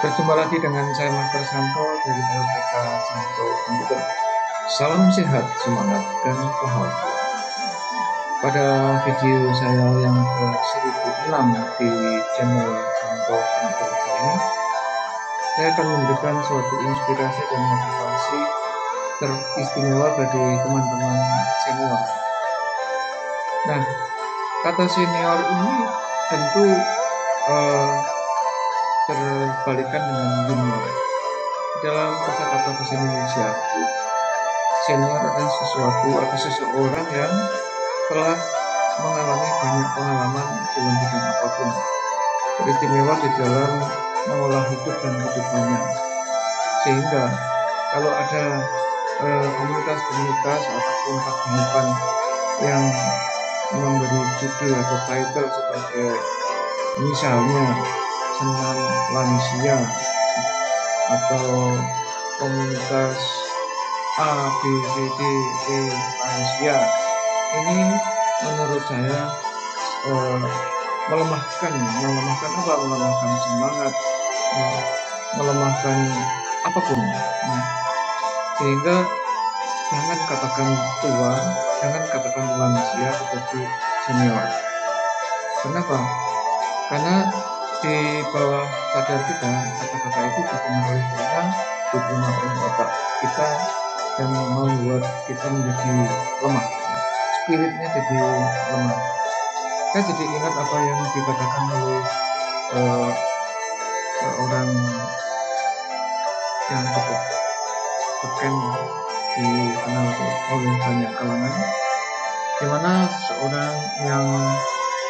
Berjumpa lagi dengan saya Master Santo dari LPK Santo Komputer. Salam sehat, semangat, dan bahagia. Pada video saya yang ke-1006 di channel Santo Komputer ini, saya akan memberikan suatu inspirasi dan motivasi teristimewa bagi teman-teman senior. Nah, kata senior ini tentu terbalikan dengan junior. Dalam kosakata bahasa Indonesia, senior adalah sesuatu atau seseorang yang telah mengalami banyak pengalaman dalam bidang apapun, beristimewa di dalam mengolah hidup dan kehidupannya. Sehingga kalau ada komunitas-komunitas ataupun paguyuban yang memberi judul atau title sebagai misalnya senam lansia atau komunitas A, B, C, D, E lansia, ini menurut saya melemahkan apa? Melemahkan semangat, melemahkan apapun. Sehingga jangan katakan tua, jangan katakan lansia, tetapi senior. Kenapa? Karena di bawah sadar kita, kata-kata itu dipengaruhi oleh otak kita dan membuat kita menjadi lemah, spiritnya jadi lemah. Saya jadi ingat apa yang dikatakan oleh seorang yang cukup beken dikenal oleh banyak kalangan, di mana seorang yang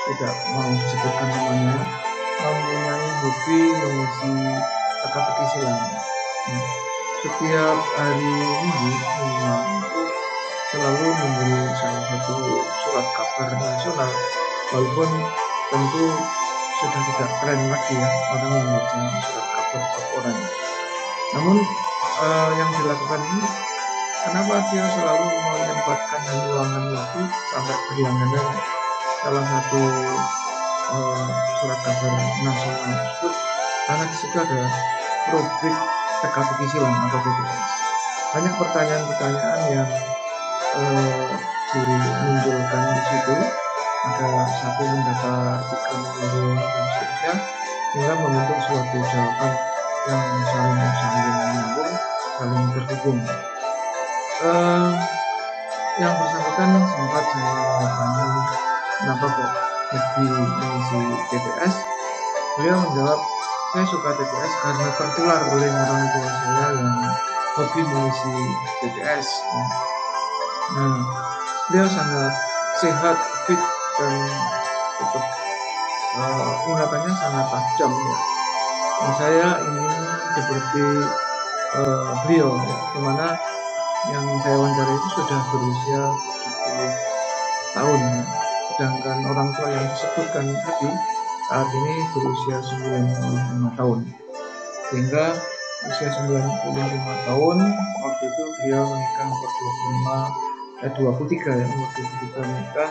tidak mau disebutkan namanya mempunyai hobi mengisi teka-teki silang. Setiap hari Minggu selalu memberi salah satu surat kabar nasional, walaupun tentu sudah tidak keren lagi ya orang membaca surat kabar per orang. Namun yang dilakukan ini, kenapa dia selalu menyempatkan dan meluangkan waktu sampai berlangganan salah satu surat kabar nasional tersebut? Karena di situ ada rubrik teka-teki silang atau TTS. Banyak pertanyaan-pertanyaan yang dimunculkan di situ. Ada satu mendapat 3 menurun dan seterusnya, hingga membentuk suatu jawaban yang saling menyambung, saling terhubung. Yang bersangkutan sempat saya tanya, kenapa kok hobi mengisi TTS? Beliau menjawab, saya suka TTS karena tertular oleh orang tua saya yang hobi mengisi TTS. Nah, beliau sangat sehat, fit, dan tetap ingatannya sangat tajam ya. Dan saya ingin seperti beliau ya, dimana yang saya wawancara itu sudah berusia 70 tahun ya. Sedangkan orang tua yang disebutkan tadi saat ini berusia 95 tahun. Sehingga usia 95 tahun waktu itu beliau menikah umur 23 ya, waktu kita menikah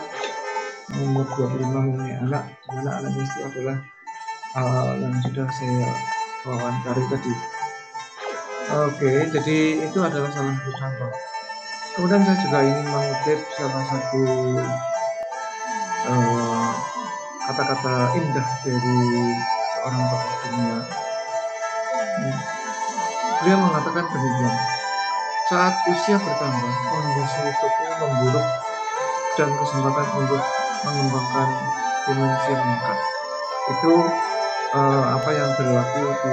umur 25 mempunyai anak, dimana anak istri adalah yang sudah saya wawancari tadi. Oke, jadi itu adalah salah satu contoh. Kemudian saya juga ingin mengutip salah satu kata-kata indah dari seorang tokoh dunia. Beliau mengatakan demikian, saat usia bertambah, kondisi tubuh memburuk dan kesempatan untuk mengembangkan dimensi meningkat. Itu apa yang berlaku di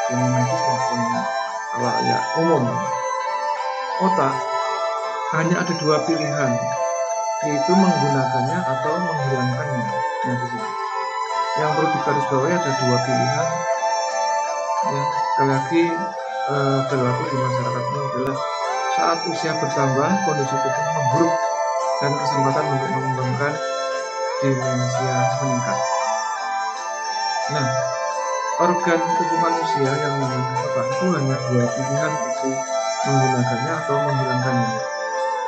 dunia medis maupun ya umum. otak hanya ada dua pilihan, yaitu menggunakannya atau menghilangkannya. Nah, di sini yang perlu digarisbawahi ada dua pilihan. Ya, sekali lagi berlaku di masyarakat ini adalah saat usia bertambah, kondisi tubuh memburuk dan kesempatan untuk mengembangkan demensia meningkat. Nah, organ tubuh manusia yang namanya otak itu hanya dua pilihan, yaitu menggunakannya atau menghilangkannya.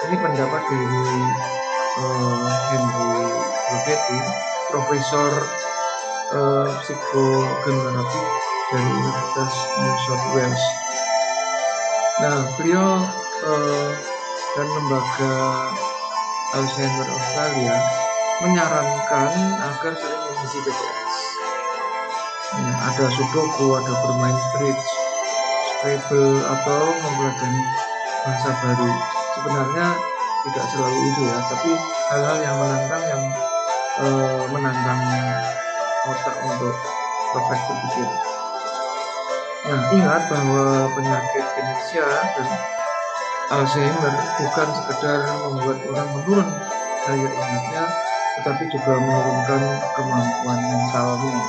Ini pendapat dari Henry Rogetti, Profesor Psikogeneratif dari Universitas New South Wales. Nah, beliau dan lembaga Alzheimer Australia menyarankan agar sering mengisi TPS. Nah, ada sudoku, ada bermain bridge, Scrabble, atau mempelajari bahasa baru. Sebenarnya tidak selalu itu ya, tapi hal-hal yang menantang otak untuk perfect berpikir. Nah, ingat bahwa penyakit demensia dan Alzheimer bukan sekedar membuat orang menurun daya ingatnya, tetapi juga menurunkan kemampuan mentalnya.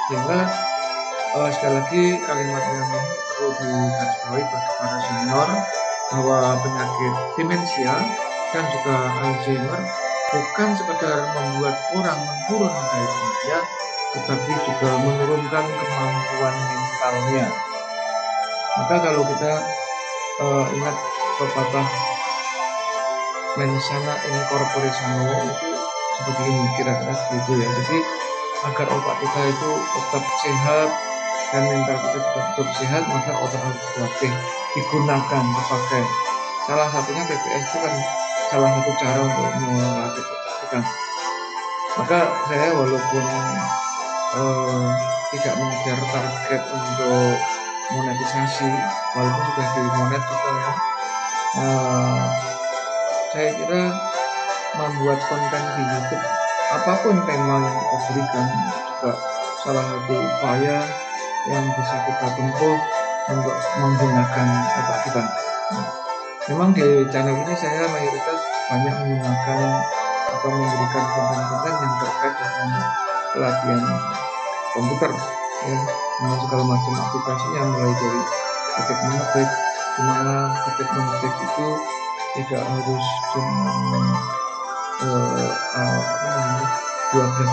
Sehingga sekali lagi kalimat yang perlu digarisbawahi bagi para senior bahwa penyakit demensia dan juga Alzheimer bukan sekedar membuat orang menurun daya ingatnya, tetapi juga menurunkan kemampuan mentalnya. Maka kalau kita ingat pepatah mens sana in corpore sano itu seperti ini, kira-kira seperti ya. Jadi agar otak kita itu tetap sehat dan mental kita juga tetap sehat, maka otak harus dilatih, digunakan, dipakai. Salah satunya TPS itu kan salah satu cara untuk melatih otak kita. Maka saya walaupun tidak mengejar target untuk monetisasi, walaupun sudah di monet juga ya, saya kira membuat konten di YouTube apapun tema yang kita berikan juga salah satu upaya yang bisa kita tempuh untuk menggunakan otak kita. Memang di channel ini saya mayoritas banyak menggunakan atau memberikan konten-konten yang terkait dengan pelatihan komputer ya, dengan segala macam aplikasinya, mulai dari ketik mengetik, dimana ketik mengetik itu tidak harus cuma 12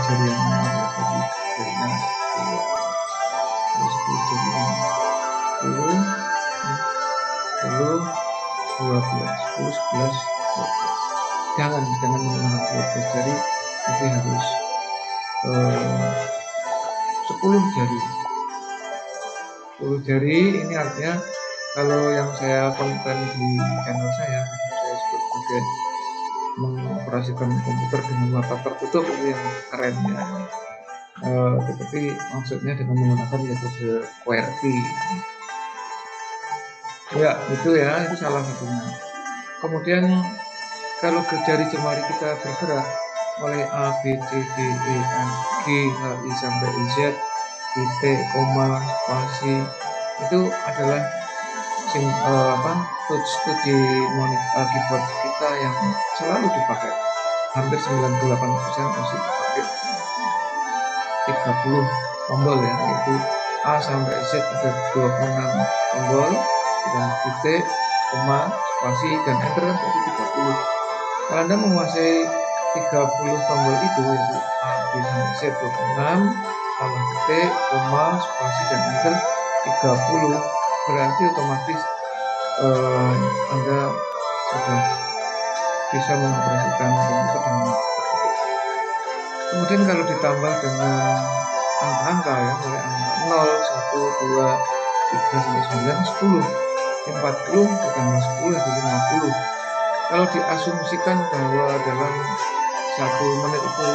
jari yang ada, jadi jarinya 10 jari yang 10, 10, 12, 10, 11, 12. Jangan menggunakan 12 jari, tapi harus 10 jari. 10 jari ini artinya kalau yang saya konten di channel saya sebut sebagai mengoperasikan komputer dengan mata tertutup, itu yang keren ya. Tetapi maksudnya dengan menggunakan metode QWERTY. Ya, itu salah satunya. Kemudian kalau jari jemari kita bergerak mulai A, B, C, D, E, F, G, H, I sampai Z, titik, koma, spasi, itu adalah touch di monitor keyboard kita yang selalu dipakai. Hampir 98% masih dipakai 30 tombol ya, yaitu A sampai Z ada 26 tombol, dan titik, koma, spasi, dan enter kan berarti 30. Kalau Anda menguasai 30 tombol itu, yaitu A, B sampai Z 26, tambah titik, koma, spasi, dan enter 30, berarti otomatis Anda sudah bisa mengoperasikan komputer dengan tertutup. Kemudian kalau ditambah dengan angka-angka ya, mulai angka 0, 1, 2, 3 sampai 9, 10, 40 ditambah 10 jadi 50. Kalau diasumsikan bahwa dalam 1 menit itu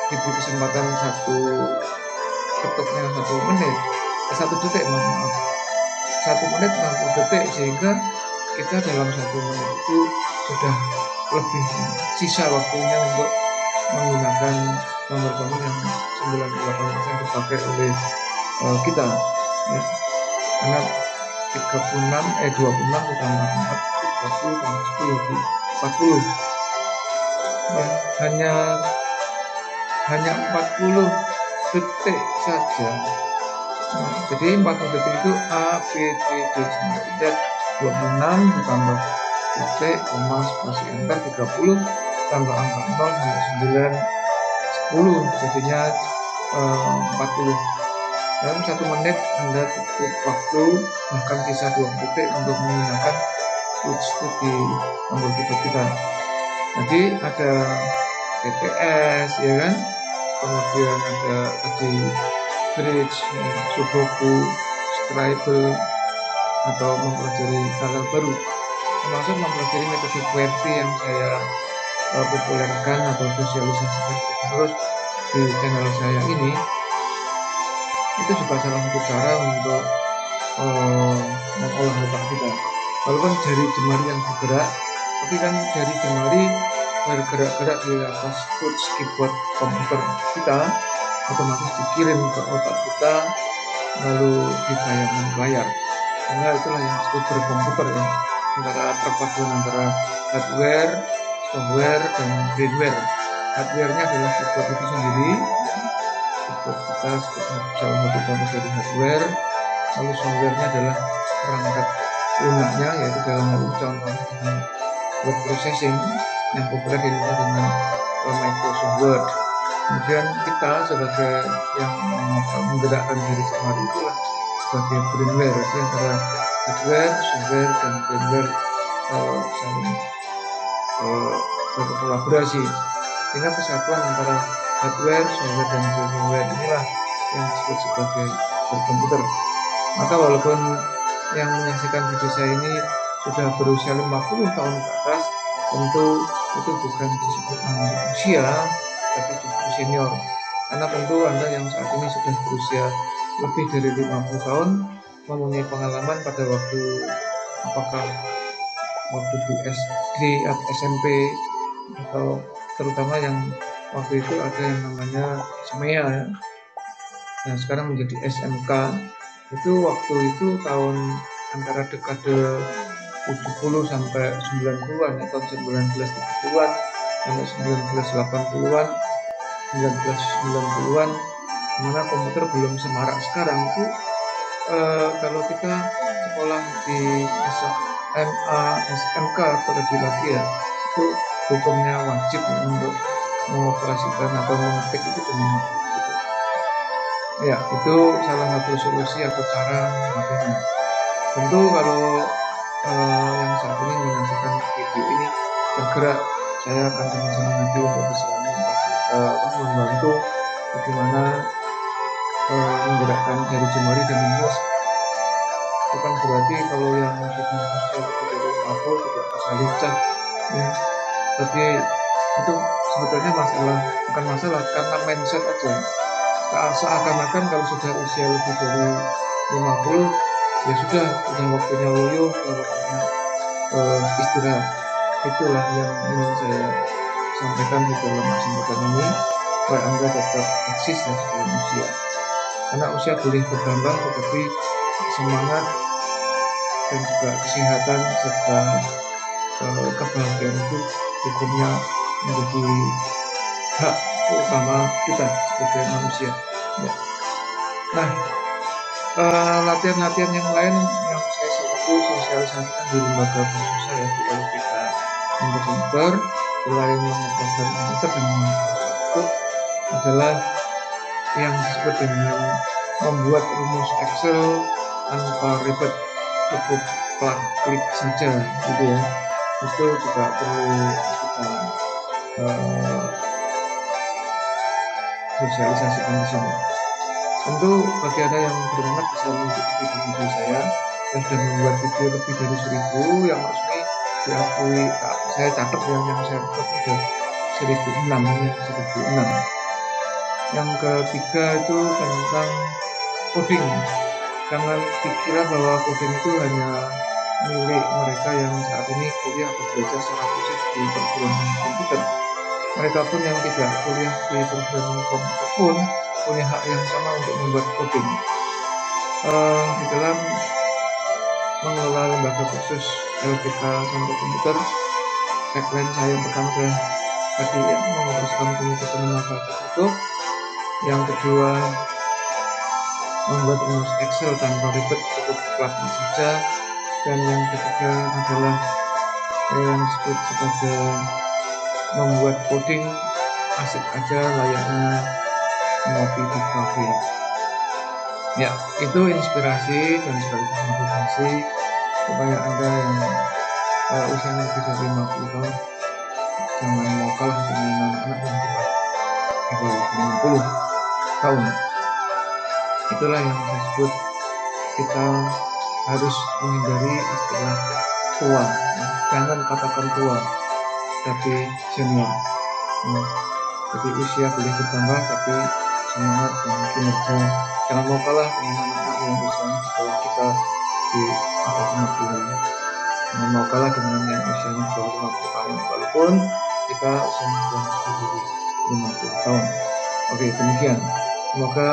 diberi kesempatan 1 ketuknya 1 menit, 1 detik, maaf, 1 menit 60 detik, sehingga kita dalam 1 menit itu sudah lebih sisa waktunya untuk menggunakan nomor-nomor yang 98% dipakai oleh kita ya. Karena 26 ditambah 4 30 tambah 10 di 40 ya, hanya 40 detik saja. Nah, jadi 40 detik itu A, B, C, D sampai Z. 26 ditambah titik, koma, spasi enter, 30 tambah angka 0 sampai 9, 10 jadinya 40. Dalam 1 menit Anda cukup waktu bahkan sisa 2 detik untuk menggunakan switch di tombol keyboard kita. Jadi ada TTS ya kan, kemudian ada tadi bridge, sudoku, scribble, atau mempelajari hal baru, termasuk mempelajari metode QWERTY yang saya populerkan atau sosialisasikan terus di channel saya ini. Itu juga salah satu cara untuk mengolah otak kita. Walaupun jari jemari yang bergerak, tapi kan jari jemari bergerak-gerak di atas touch keyboard komputer kita, otomatis dikirim ke otak kita lalu ditayangkan ke layar. Karena itulah yang disebut berkomputer ya, antara perpaduan antara hardware, software, dan brainware. Hardware-nya adalah keyboard itu sendiri, keyboard kita salah satu contoh dari hardware. Lalu software-nya adalah perangkat lunaknya, yaitu dalam hal ini contohnya dengan word processing yang populer dinamakan dengan Microsoft Word. Kemudian kita sebagai yang menggerakkan diri jemari itulah sebagai brainware, jadi antara hardware, software, dan brainware saling berkolaborasi, sehingga kesatuan antara hardware, software, dan brainware inilah yang disebut sebagai berkomputer. Maka walaupun yang menyaksikan video saya ini sudah berusia 50 tahun ke atas, tentu itu bukan disebut usia, tapi justru senior. Karena tentu Anda yang saat ini sudah berusia lebih dari 50 tahun mempunyai pengalaman pada waktu, apakah waktu di SD atau SMP, atau terutama yang waktu itu ada yang namanya SMEA ya. Nah, sekarang menjadi SMK. Itu waktu itu tahun antara dekade 70 sampai 90-an atau 1970-an sampai 1980-an, 1990-an, dimana komputer belum semarak sekarang. Itu kalau kita sekolah di SMA, SMK terlebih lagi ya, itu hukumnya wajib ya, untuk mengoperasikan atau mengetik itu dengan gitu. Ya, itu salah satu solusi atau cara melatihnya. Tentu kalau yang saat ini menyaksikan video ini bergerak, saya akan sama-sama nanti untuk bisa membantu bagaimana menggerakkan jari jemari dan menulis. Bukan berarti kalau yang sudah usia lebih dari 50 tidak bisa lincah ya. Tapi itu sebetulnya bukan masalah, karena mindset aja. Seakan-akan kalau sudah usia lebih dari 50 ya sudah waktunya loyo, waktunya istirahat. Itulah yang ingin saya sampaikan di dalam kesempatan ini, supaya Anda tetap eksis dan sebagai usia. Karena usia boleh bertambah, tetapi semangat dan juga kesehatan serta kebahagiaan itu hukumnya menjadi hak utama kita sebagai manusia ya. Nah, latihan-latihan yang lain yang saya sosialisasikan di lembaga kursus saya di LPK untuk komputer, selain mengembangkan komputer dan itu adalah yang disebut dengan membuat rumus Excel tanpa ribet, cukup klik saja gitu ya. Itu juga perlu kita sosialisasikan di sini. Tentu bagi Anda yang berminat bisa mengikuti video-video saya. Saya sudah membuat video lebih dari 1000 yang resmi diakui. Saya catat yang saya buat sudah 1006 ya, 1006. Yang ketiga itu tentang coding. Jangan dikira bahwa coding itu hanya milik mereka yang saat ini kuliah atau belajar secara khusus di perguruan komputer. Mereka pun yang tidak kuliah di perguruan komputer pun punya hak yang sama untuk membuat coding. Di dalam mengelola lembaga kursus LPK sampai komputer. Tagline saya yang pertama adalah tadi ya, menguruskan komputer dengan manfaat itu. Yang kedua, membuat rumus Excel tanpa ribet, cukup platform saja. Dan yang ketiga adalah yang disebut sebagai membuat coding asik aja layaknya ngopi di kafe. Ya, itu inspirasi dan sekaligus motivasi supaya Anda yang usianya lebih dari 50 tahun jangan mau kalah dengan anak-anak yang di bawah 50 tahun. Itulah yang saya sebut kita harus menghindari istilah tua. Jangan katakan tua, tapi senior. Jadi usia boleh bertambah, tapi semangat dan kinerja jangan mau kalah dengan anak-anak yang usianya di bawah kita di atas 50. Jangan mau kalah dengan yang usianya di bawah 50 tahun, walaupun kita usianya sudah lebih dari 50 tahun. Oke, demikian. Semoga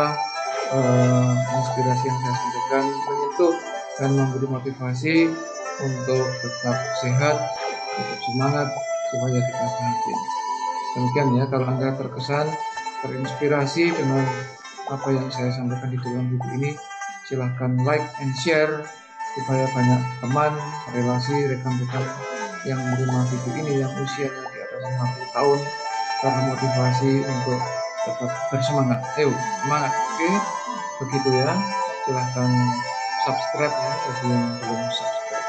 inspirasi yang saya sampaikan menyentuh dan memberi motivasi untuk tetap sehat, tetap semangat, supaya kita bahagia. Demikian ya, kalau Anda terkesan, terinspirasi dengan apa yang saya sampaikan di dalam video ini, silahkan like and share supaya banyak teman, relasi, rekan-rekan yang menerima video ini yang usianya di atas 50 tahun termotivasi untuk tetap bersemangat. Ayo, semangat, oke? Begitu ya, silahkan subscribe ya bagi yang belum subscribe.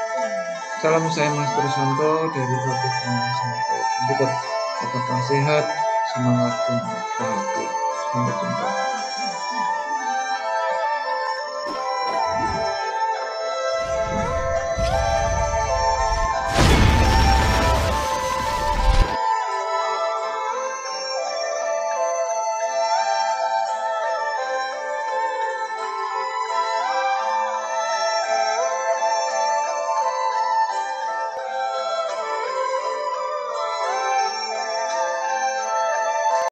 Salam saya Mas Santo dari Program Santo Komputer. Tetaplah sehat, semangat, dan bahagia. Sampai jumpa.